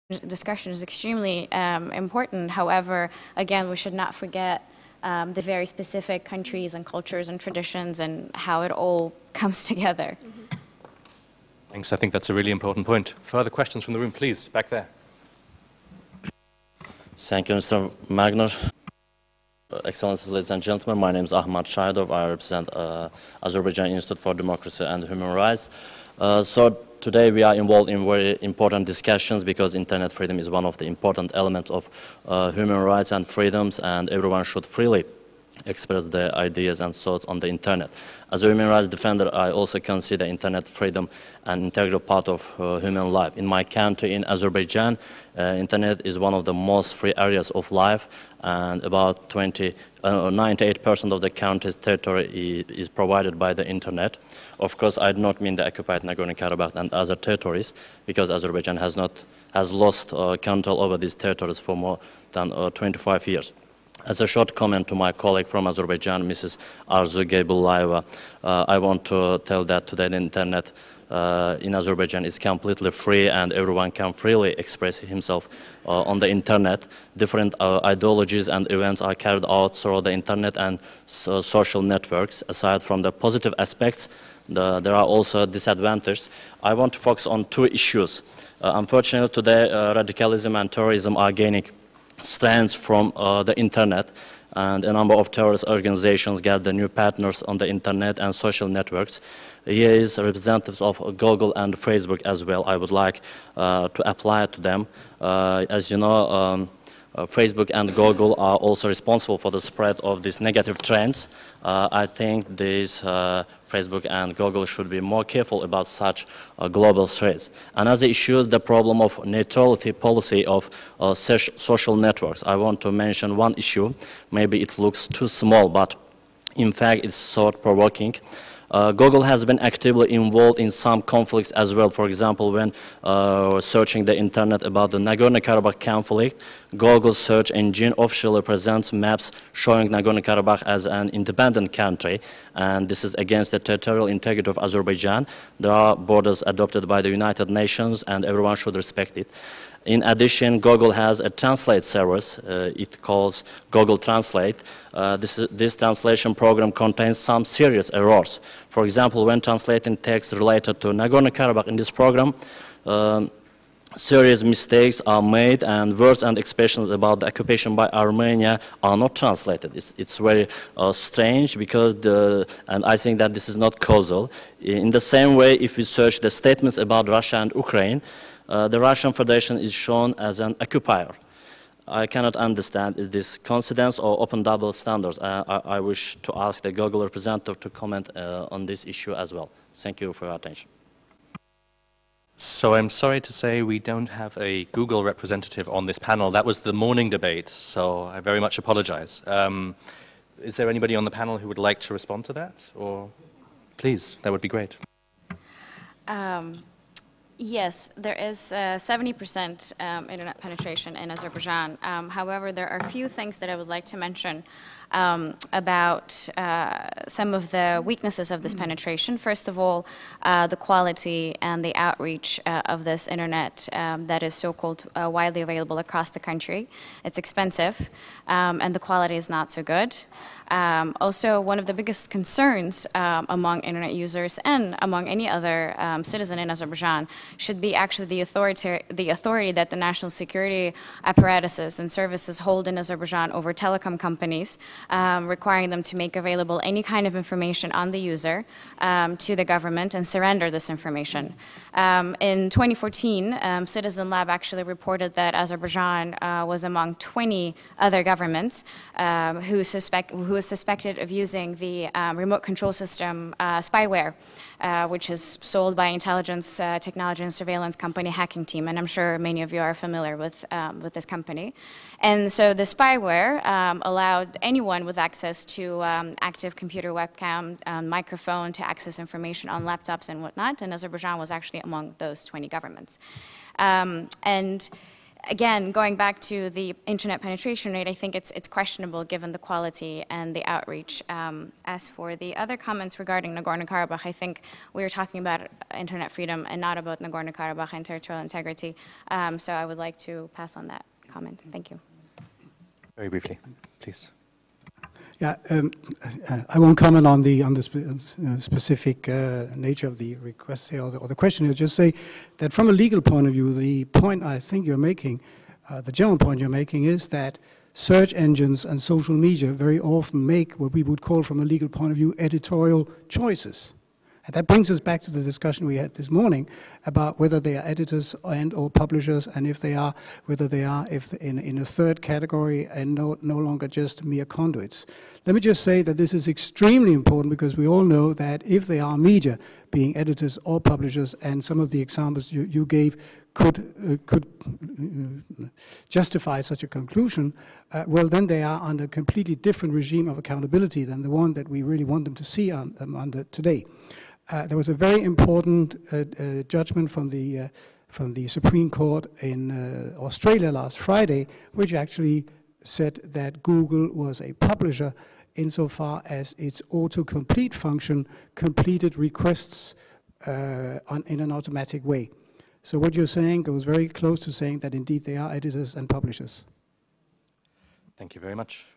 discussion is extremely important. However, again, we should not forget the very specific countries and cultures and traditions and how it all comes together. Thanks. I think that's a really important point. Further questions from the room, please, back there. Thank you, Mr. Magner. Excellencies, ladies and gentlemen, my name is Ahmad Shahidov. I represent Azerbaijan Institute for Democracy and Human Rights. So today we are involved in very important discussions because internet freedom is one of the important elements of human rights and freedoms, and everyone should freely express their ideas and thoughts on the internet. As a human rights defender, I also consider internet freedom an integral part of human life. In my country, in Azerbaijan, internet is one of the most free areas of life, and about 98% of the country's territory is provided by the internet. Of course, I do not mean the occupied Nagorno-Karabakh and other territories, because Azerbaijan has lost control over these territories for more than 25 years. As a short comment to my colleague from Azerbaijan, Mrs. Arzu Geybulayeva, I want to tell that today the internet in Azerbaijan is completely free and everyone can freely express himself on the internet. Different ideologies and events are carried out through the internet and social networks. Aside from the positive aspects, there are also disadvantages. I want to focus on two issues. Unfortunately, today radicalism and terrorism are gaining strength from the internet, and a number of terrorist organizations get the new partners on the internet and social networks. Here is representatives of Google and Facebook as well. I would like to apply to them. As you know, Facebook and Google are also responsible for the spread of these negative trends. I think these Facebook and Google should be more careful about such global threats. Another issue is the problem of neutrality policy of social networks. I want to mention one issue. Maybe it looks too small, but in fact it's thought-provoking. Google has been actively involved in some conflicts as well. For example, when searching the internet about the Nagorno-Karabakh conflict, Google's search engine officially presents maps showing Nagorno-Karabakh as an independent country, and this is against the territorial integrity of Azerbaijan. There are borders adopted by the United Nations, and everyone should respect it. In addition, Google has a translate service. It calls Google Translate. This translation program contains some serious errors. For example, when translating text related to Nagorno-Karabakh in this program, serious mistakes are made, and words and expressions about the occupation by Armenia are not translated. It's very strange, because and I think that this is not causal. In the same way, if we search the statements about Russia and Ukraine, the Russian Federation is shown as an occupier. I cannot understand this coincidence or open double standards. I wish to ask the Google representative to comment on this issue as well. Thank you for your attention. So I'm sorry to say we don't have a Google representative on this panel. That was the morning debate, so I very much apologize. Is there anybody on the panel who would like to respond to that? Or please, that would be great. Yes, there is 70% internet penetration in Azerbaijan. However, there are a few things that I would like to mention about some of the weaknesses of this penetration. First of all, the quality and the outreach of this internet that is so-called widely available across the country. It's expensive, and the quality is not so good. Also, one of the biggest concerns among internet users and among any other citizen in Azerbaijan should be actually the authority that the national security apparatuses and services hold in Azerbaijan over telecom companies, requiring them to make available any kind of information on the user to the government and surrender this information. In 2014, Citizen Lab actually reported that Azerbaijan was among 20 other governments who was suspected of using the remote control system spyware, which is sold by intelligence technology and surveillance company Hacking Team, and I'm sure many of you are familiar with this company. And so the spyware allowed anyone with access to active computer webcam, microphone to access information on laptops and whatnot, and Azerbaijan was actually among those 20 governments. And again, going back to the internet penetration rate, I think it's questionable given the quality and the outreach. As for the other comments regarding Nagorno-Karabakh, I think we were talking about internet freedom and not about Nagorno-Karabakh and territorial integrity. So I would like to pass on that comment. Thank you. Very briefly, please. Yeah, I won't comment on the specific nature of the request here or the question. I'll just say that from a legal point of view, the point I think you're making, the general point you're making, is that search engines and social media very often make what we would call, from a legal point of view, editorial choices. And that brings us back to the discussion we had this morning about whether they are editors and or publishers, and if they are, whether they are in a third category and no longer just mere conduits. Let me just say that this is extremely important, because we all know that if they are media, being editors or publishers, and some of the examples you gave could justify such a conclusion, well, then they are under a completely different regime of accountability than the one that we really want them to see under today. There was a very important judgment from the Supreme Court in Australia last Friday, which actually said that Google was a publisher insofar as its autocomplete function completed requests in an automatic way. So what you're saying goes very close to saying that indeed they are editors and publishers. Thank you very much.